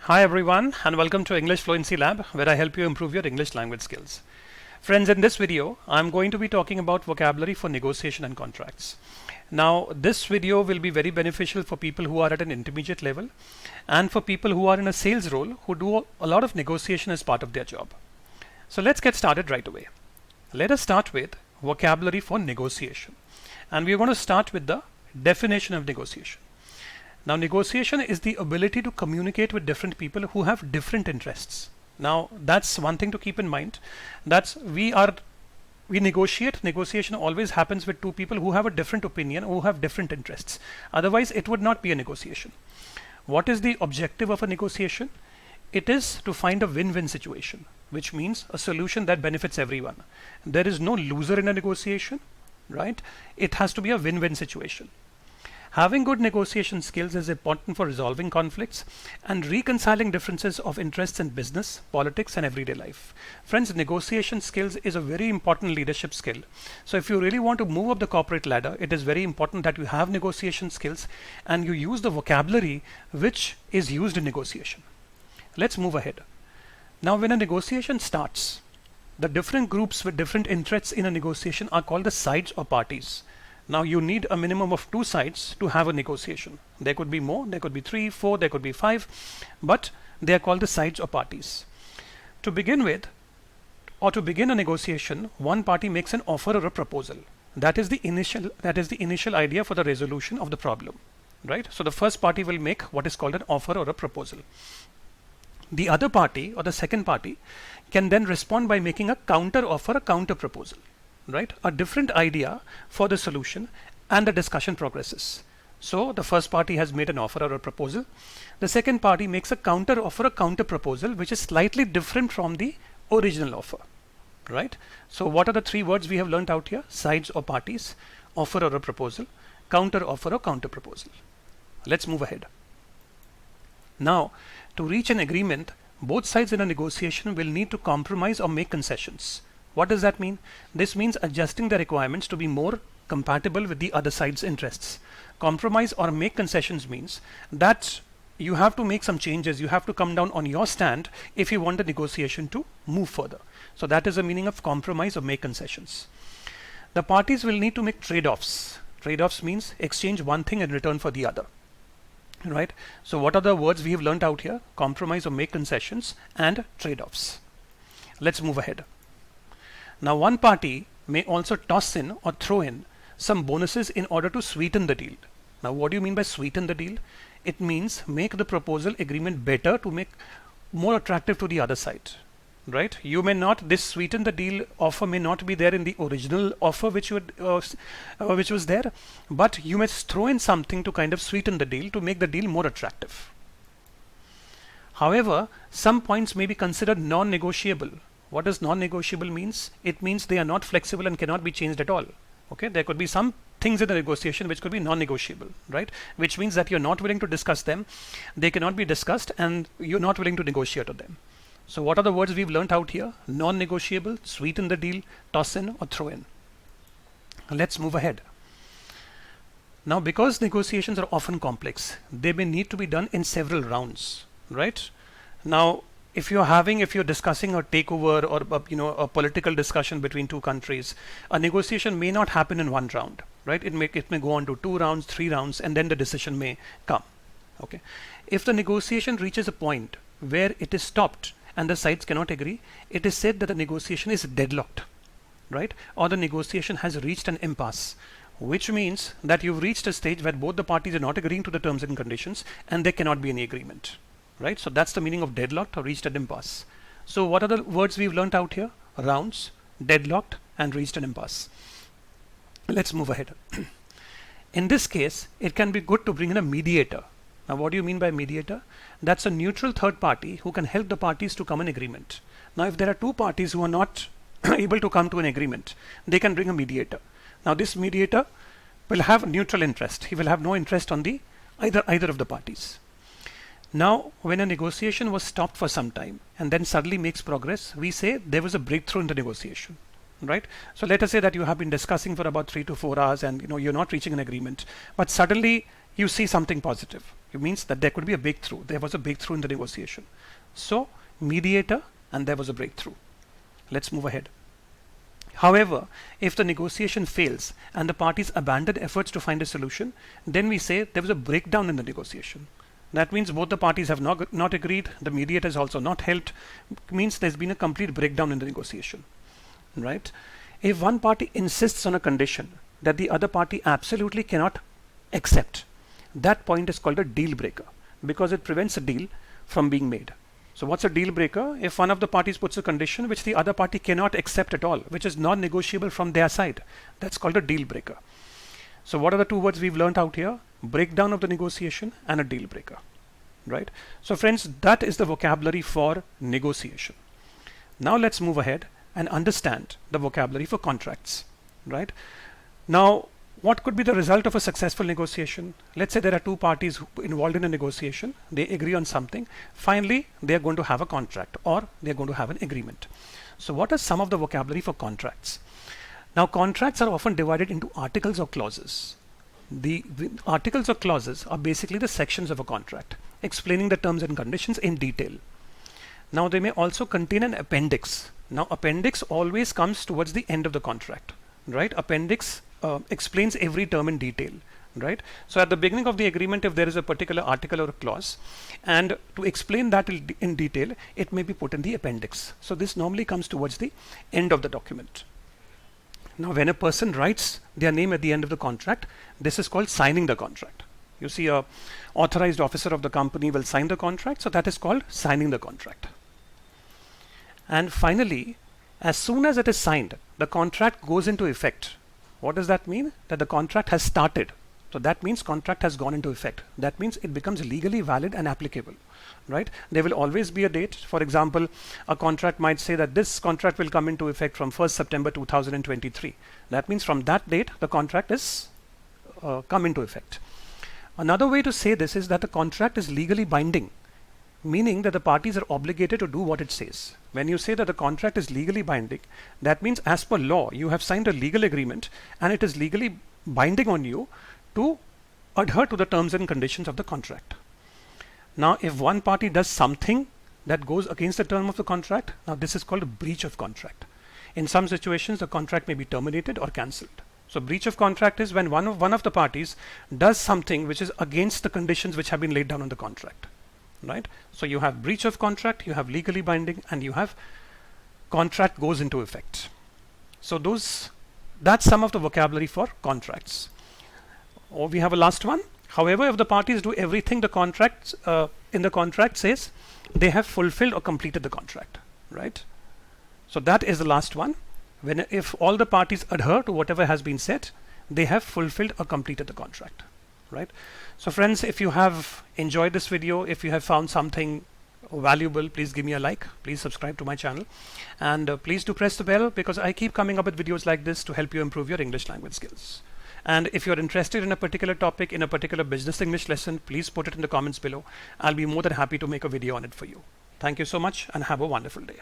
Hi everyone and welcome to English Fluency Lab, where I help you improve your English language skills. Friends, in this video I'm going to be talking about vocabulary for negotiation and contracts. Now this video will be very beneficial for people who are at an intermediate level and for people who are in a sales role who do a lot of negotiation as part of their job. So let's get started right away. Let us start with vocabulary for negotiation, and we're going to start with the definition of negotiation. Now, negotiation is the ability to communicate with different people who have different interests. Now, that's one thing to keep in mind. We negotiate. Negotiation always happens with two people who have a different opinion, who have different interests. Otherwise, it would not be a negotiation. What is the objective of a negotiation? It is to find a win-win situation, which means a solution that benefits everyone. There is no loser in a negotiation, right? It has to be a win-win situation. Having good negotiation skills is important for resolving conflicts and reconciling differences of interests in business, politics, and everyday life. Friends, negotiation skills is a very important leadership skill. So if you really want to move up the corporate ladder, it is very important that you have negotiation skills and you use the vocabulary which is used in negotiation. Let's move ahead. Now, when a negotiation starts, the different groups with different interests in a negotiation are called the sides or parties. Now you need a minimum of 2 sides to have a negotiation. There could be more, there could be 3, 4, there could be 5, but they are called the sides or parties. To begin with, or to begin a negotiation, one party makes an offer or a proposal. That is the initial idea for the resolution of the problem, right? So the first party will make what is called an offer or a proposal. The other party or the second party can then respond by making a counter offer, a counter proposal. Right, a different idea for the solution, and the discussion progresses. So the first party has made an offer or a proposal. The second party makes a counter offer, a counter proposal, which is slightly different from the original offer. Right. So what are the 3 words we have learned out here? Sides or parties, offer or a proposal, counter offer or counter proposal. Let's move ahead. Now, to reach an agreement, both sides in a negotiation will need to compromise or make concessions. What does that mean? This means adjusting the requirements to be more compatible with the other side's interests. Compromise or make concessions means that you have to make some changes, you have to come down on your stand if you want the negotiation to move further. So that is the meaning of compromise or make concessions. The parties will need to make trade-offs. Trade-offs means exchange one thing in return for the other. Right? So what are the words we have learned out here? Compromise or make concessions and trade-offs. Let's move ahead. Now, one party may also toss in or throw in some bonuses in order to sweeten the deal. Now, what do you mean by sweeten the deal? It means make the proposal agreement better, to make more attractive to the other side. Right? You may not, this sweeten the deal offer may not be there in the original offer which was there, but you may throw in something to kind of sweeten the deal, to make the deal more attractive. However, some points may be considered non-negotiable. What does non-negotiable means? It means they are not flexible and cannot be changed at all. Okay, there could be some things in the negotiation which could be non-negotiable, right? Which means that you're not willing to discuss them, they cannot be discussed, and you're not willing to negotiate on them. So what are the words we've learned out here? Non-negotiable, sweeten the deal, toss in or throw in. Let's move ahead. Now, because negotiations are often complex, they may need to be done in several rounds, right? Now, if you're discussing a takeover or a political discussion between two countries, a negotiation may not happen in one round, right? It may go on to 2 rounds, 3 rounds, and then the decision may come. Okay. If the negotiation reaches a point where it is stopped and the sides cannot agree, it is said that the negotiation is deadlocked, right? Or the negotiation has reached an impasse, which means that you've reached a stage where both the parties are not agreeing to the terms and conditions and there cannot be any agreement. Right, so that's the meaning of deadlocked or reached an impasse. So what are the words we've learnt out here? Rounds, deadlocked, and reached an impasse. Let's move ahead. In this case, it can be good to bring in a mediator. Now, what do you mean by mediator? That's a neutral third party who can help the parties to come in agreement. Now, if there are 2 parties who are not able to come to an agreement, they can bring a mediator. Now, this mediator will have neutral interest. He will have no interest on the either of the parties. Now, when a negotiation was stopped for some time and then suddenly makes progress, we say there was a breakthrough in the negotiation, right? So let us say that you have been discussing for about 3 to 4 hours and you're not reaching an agreement, but suddenly you see something positive. It means that there could be a breakthrough. There was a breakthrough in the negotiation. So mediator, and there was a breakthrough. Let's move ahead. However, if the negotiation fails and the parties abandon efforts to find a solution, then we say there was a breakdown in the negotiation. That means both the parties have not agreed, the mediator has also not helped, means there's been a complete breakdown in the negotiation, right? If one party insists on a condition that the other party absolutely cannot accept, that point is called a deal breaker because it prevents a deal from being made. So what's a deal breaker? If one of the parties puts a condition which the other party cannot accept at all, which is non-negotiable from their side, that's called a deal breaker. So what are the two words we've learned out here? Breakdown of the negotiation and a deal breaker, right? So friends, that is the vocabulary for negotiation. Now let's move ahead and understand the vocabulary for contracts, right? Now, what could be the result of a successful negotiation? Let's say there are two parties involved in a negotiation. They agree on something. Finally, they are going to have a contract or they are going to have an agreement. So what are some of the vocabulary for contracts? Now, contracts are often divided into articles or clauses. The articles or clauses are basically the sections of a contract, explaining the terms and conditions in detail. Now, they may also contain an appendix. Now, appendix always comes towards the end of the contract, right? Appendix explains every term in detail, right? So at the beginning of the agreement, if there is a particular article or a clause, and to explain that in detail, it may be put in the appendix. So this normally comes towards the end of the document. Now, when a person writes their name at the end of the contract, this is called signing the contract. You see, a authorized officer of the company will sign the contract, so that is called signing the contract. And finally, as soon as it is signed, the contract goes into effect. What does that mean? That the contract has started. So that means contract has gone into effect. That means it becomes legally valid and applicable, right? There will always be a date. For example, a contract might say that this contract will come into effect from 1st September 2023. That means from that date, the contract is come into effect. Another way to say this is that the contract is legally binding, meaning that the parties are obligated to do what it says. When you say that the contract is legally binding, that means as per law, you have signed a legal agreement and it is legally binding on you to adhere to the terms and conditions of the contract. Now, if one party does something that goes against the term of the contract, now this is called a breach of contract. In some situations, the contract may be terminated or cancelled. So breach of contract is when one of the parties does something which is against the conditions which have been laid down on the contract. Right? So you have breach of contract, you have legally binding, and you have contract goes into effect. So that's some of the vocabulary for contracts. Or we have a last one. However, if the parties do everything the contract in the contract says, they have fulfilled or completed the contract, right? So that is the last one. If all the parties adhere to whatever has been said, they have fulfilled or completed the contract. Right? So friends, if you have enjoyed this video, if you have found something valuable, please give me a like, please subscribe to my channel, and please do press the bell because I keep coming up with videos like this to help you improve your English language skills. And if you're interested in a particular topic, in a particular business English lesson, please put it in the comments below. I'll be more than happy to make a video on it for you. Thank you so much and have a wonderful day.